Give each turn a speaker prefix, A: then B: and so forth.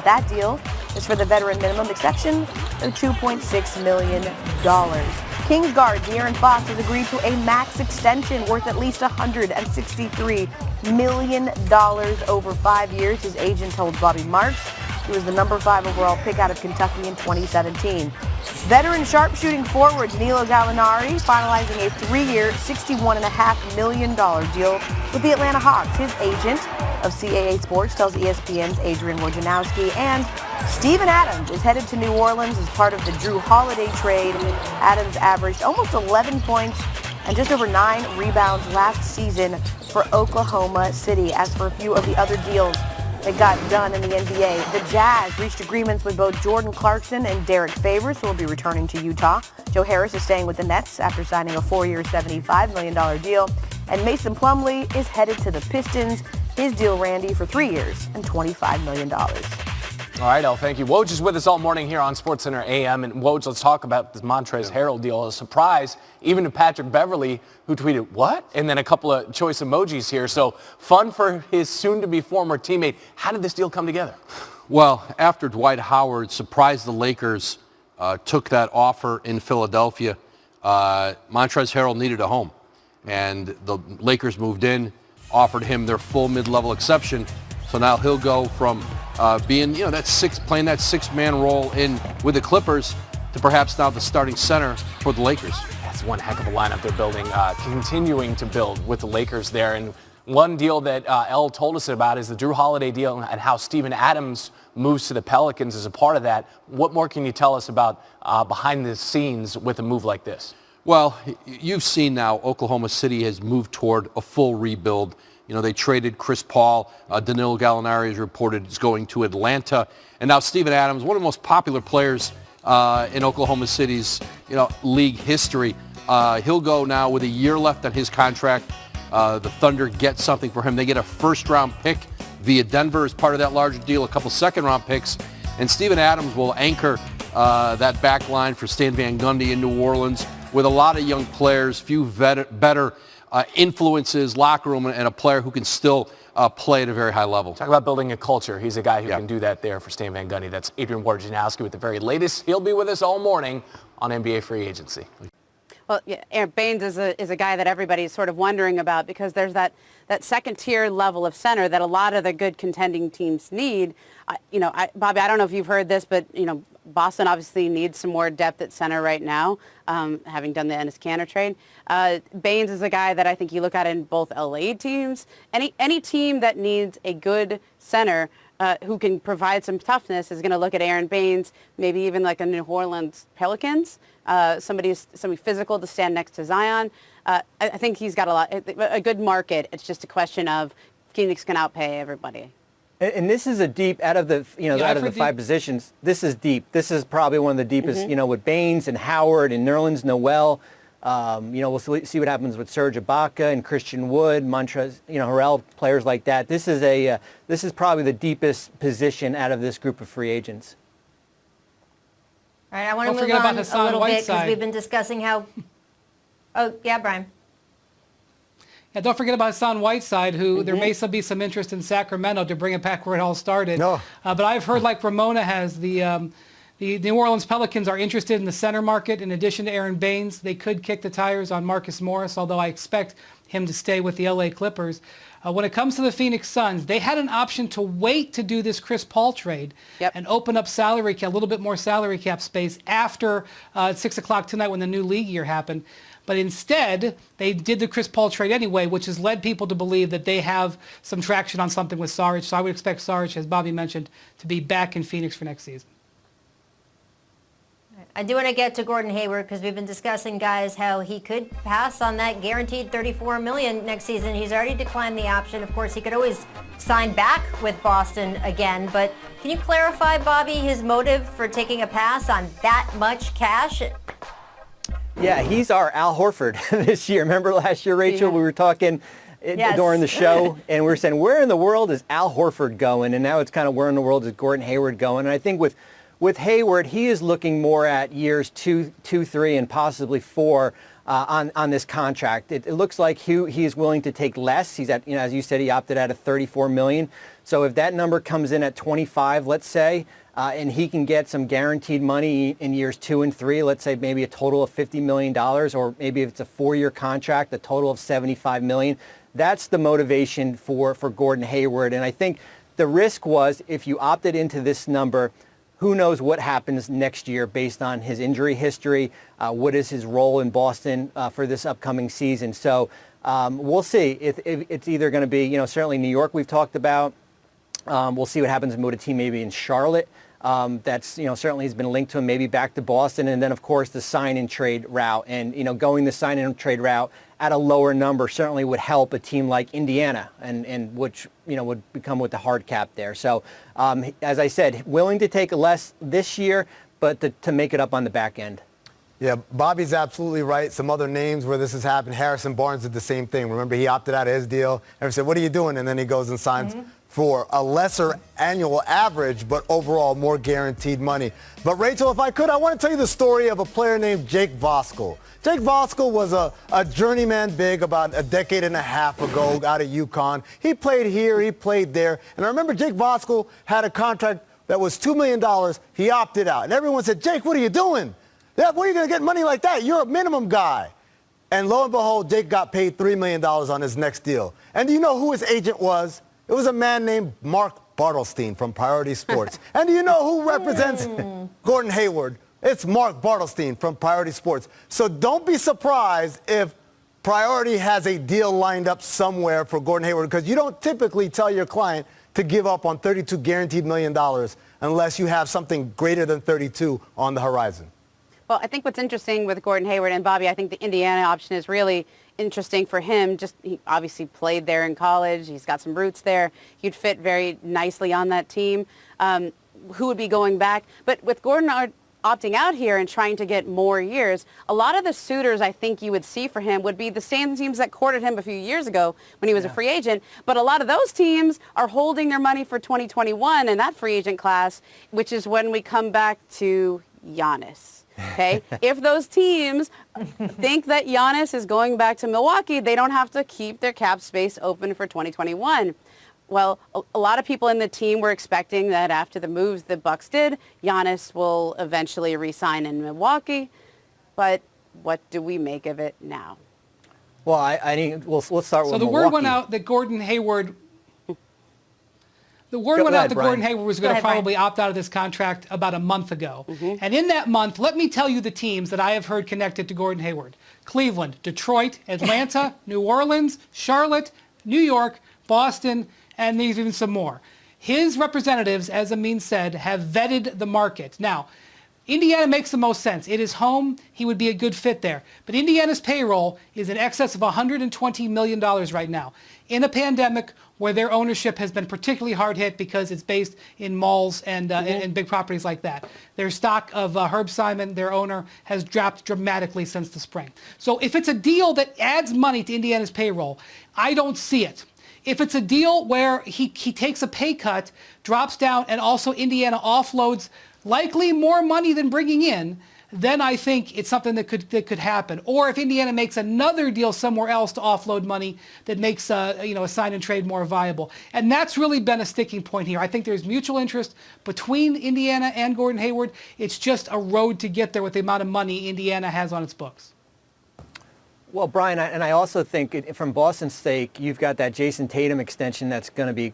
A: That deal is for the veteran minimum exception of $2.6 million. Kings guard De'Aaron Fox has agreed to a max extension worth at least $163 million over 5 years. His agent told Bobby Marks he was the number 5 overall pick out of Kentucky in 2017. Veteran sharpshooting forward Danilo Gallinari finalizing a 3-year, $61.5 million deal with the Atlanta Hawks. His agent of CAA Sports tells ESPN's Adrian Wojnarowski, and Steven Adams is headed to New Orleans as part of the Drew Holiday trade. Adams averaged almost 11 points and just over 9 rebounds last season for Oklahoma City. As for a few of the other deals that got done in the NBA, the Jazz reached agreements with both Jordan Clarkson and Derek Favors, who will be returning to Utah. Joe Harris is staying with the Nets after signing a 4-year, $75 million deal. And Mason Plumlee is headed to the Pistons. His deal, Randy, for 3 years and $25 million.
B: All right, El, thank you. Woj is with us all morning here on SportsCenter AM. And Woj, let's talk about this Montrezl Harrell deal. A surprise even to Patrick Beverley, who tweeted, "What?" And then a couple of choice emojis here. So fun for his soon-to-be former teammate. How did this deal come together?
C: Well, after Dwight Howard surprised the Lakers, took that offer in Philadelphia, Montrezl Harrell needed a home. And the Lakers moved in, offered him their full mid-level exception. So now he'll go from being, playing that six-man role in with the Clippers to perhaps now the starting center for the Lakers.
B: That's one heck of a lineup they're building, continuing to build with the Lakers there. And one deal that El told us about is the Drew Holiday deal and how Steven Adams moves to the Pelicans as a part of that. What more can you tell us about behind the scenes with a move like this?
C: Well, you've seen now Oklahoma City has moved toward a full rebuild. They traded Chris Paul. Danilo Gallinari is reported is going to Atlanta. And now Steven Adams, one of the most popular players in Oklahoma City's, league history. He'll go now with a year left on his contract. The Thunder get something for him. They get a first-round pick via Denver as part of that larger deal, a couple second-round picks. And Steven Adams will anchor that back line for Stan Van Gundy in New Orleans with a lot of young players, few better influences, locker room, and a player who can still play at a very high level.
B: Talk about building a culture. He's a guy who can do that there for Stan Van Gundy. That's Adrian Wojnarowski with the very latest. He'll be with us all morning on NBA Free Agency.
D: Well, yeah, Aaron Baines is a guy that everybody's sort of wondering about because there's that second-tier level of center that a lot of the good contending teams need. Bobby, I don't know if you've heard this, but, Boston obviously needs some more depth at center right now, having done the Enes Kanter trade. Baines is a guy that I think you look at in both LA teams. Any team that needs a good center who can provide some toughness is going to look at Aaron Baines, maybe even like a New Orleans Pelicans, somebody physical to stand next to Zion. I think he's got a good market. It's just a question of Phoenix can outpay everybody.
E: And this is a deep, out of the out of the 5 positions, this is deep. This is probably one of the deepest, with Baines and Howard and Nerlens Noel. We'll see what happens with Serge Ibaka and Christian Wood, Montrezl, Harrell, players like that. This is probably the deepest position out of this group of free agents.
F: All right, I want to move on a little bit because we've been discussing how. Oh, yeah, Brian.
G: Yeah, don't forget about Hassan Whiteside, who there may still be some interest in Sacramento to bring it back where it all started. No. But I've heard, like Ramona has, the New Orleans Pelicans are interested in the center market. In addition to Aaron Baines, they could kick the tires on Marcus Morris, although I expect him to stay with the LA Clippers. When it comes to the Phoenix Suns, they had an option to wait to do this Chris Paul trade and open up a little bit more salary cap space after 6 o'clock tonight when the new league year happened. But instead, they did the Chris Paul trade anyway, which has led people to believe that they have some traction on something with Saric. So I would expect Saric, as Bobby mentioned, to be back in Phoenix for next season.
F: I do want to get to Gordon Hayward because we've been discussing, guys, how he could pass on that guaranteed $34 million next season. He's already declined the option. Of course, he could always sign back with Boston again. But can you clarify, Bobby, his motive for taking a pass on that much cash?
E: Yeah, he's our Al Horford this year. Remember last year, Rachel, we were talking during the show, and we were saying, where in the world is Al Horford going? And now it's kind of where in the world is Gordon Hayward going? And I think with Hayward, he is looking more at years 2, 3, and possibly 4 on this contract. It looks like he is willing to take less. He's at, as you said, he opted out of $34 million. So if that number comes in at 25, let's say, and he can get some guaranteed money in years 2 and 3, let's say maybe a total of $50 million, or maybe if it's a 4-year contract, a total of $75 million. That's the motivation for Gordon Hayward. And I think the risk was, if you opted into this number, who knows what happens next year based on his injury history? What is his role in Boston for this upcoming season? So we'll see. If it's either going to be, certainly New York we've talked about. We'll see what happens with a team maybe in Charlotte. That's, certainly has been linked to him, maybe back to Boston. And then, of course, the sign-and-trade route. And, going the sign-and-trade route at a lower number certainly would help a team like Indiana, and which, would become with the hard cap there. So, as I said, willing to take less this year, but to make it up on the back end.
H: Yeah, Bobby's absolutely right. Some other names where this has happened. Harrison Barnes did the same thing. Remember, he opted out of his deal. Everyone said, what are you doing? And then he goes and signs for a lesser annual average, but overall more guaranteed money. But Rachel, if I could, I want to tell you the story of a player named Jake Voskuhl. Jake Voskuhl was a journeyman big about a decade and a half ago out of UConn. He played here, he played there. And I remember Jake Voskuhl had a contract that was $2 million. He opted out. And everyone said, Jake, what are you doing? Where are you going to get money like that? You're a minimum guy. And lo and behold, Jake got paid $3 million on his next deal. And do you know who his agent was? It was a man named Mark Bartelstein from Priority Sports. And do you know who represents Gordon Hayward? It's Mark Bartelstein from Priority Sports. So don't be surprised if Priority has a deal lined up somewhere for Gordon Hayward, because you don't typically tell your client to give up on $32 guaranteed million unless you have something greater than 32 on the horizon.
D: Well, I think what's interesting with Gordon Hayward and Bobby, I think the Indiana option is really interesting for him. He obviously played there in college. He's got some roots there. He'd fit very nicely on that team. Who would be going back? But with Gordon opting out here and trying to get more years, a lot of the suitors I think you would see for him would be the same teams that courted him a few years ago when he was a free agent. But a lot of those teams are holding their money for 2021 in that free agent class, which is when we come back to Giannis. Okay, if those teams think that Giannis is going back to Milwaukee, they don't have to keep their cap space open for 2021. Well, a lot of people in the team were expecting that after the moves the Bucks did, Giannis will eventually re-sign in Milwaukee. But what do we make of it now?
E: Well, let's start with Milwaukee.
G: So the word went out that Gordon Hayward Gordon Hayward was going to probably opt out of this contract about a month ago. And in that month, let me tell you the teams that I have heard connected to Gordon Hayward. Cleveland, Detroit, Atlanta, New Orleans, Charlotte, New York, Boston, and there's even some more. His representatives, as Amin said, have vetted the market. Now, Indiana makes the most sense. It is home. He would be a good fit there. But Indiana's payroll is in excess of $120 million right now. In a pandemic where their ownership has been particularly hard hit because it's based in malls and big properties like that. Their stock of Herb Simon, their owner, has dropped dramatically since the spring. So if it's a deal that adds money to Indiana's payroll, I don't see it. If it's a deal where he takes a pay cut, drops down, and also Indiana offloads likely more money than bringing in, then I think it's something that could happen. Or if Indiana makes another deal somewhere else to offload money that makes a sign and trade more viable. And that's really been a sticking point here. I think there's mutual interest between Indiana and Gordon Hayward. It's just a road to get there with the amount of money Indiana has on its books.
E: Well, Brian, and I also think from Boston's sake, you've got that Jason Tatum extension that's going to be,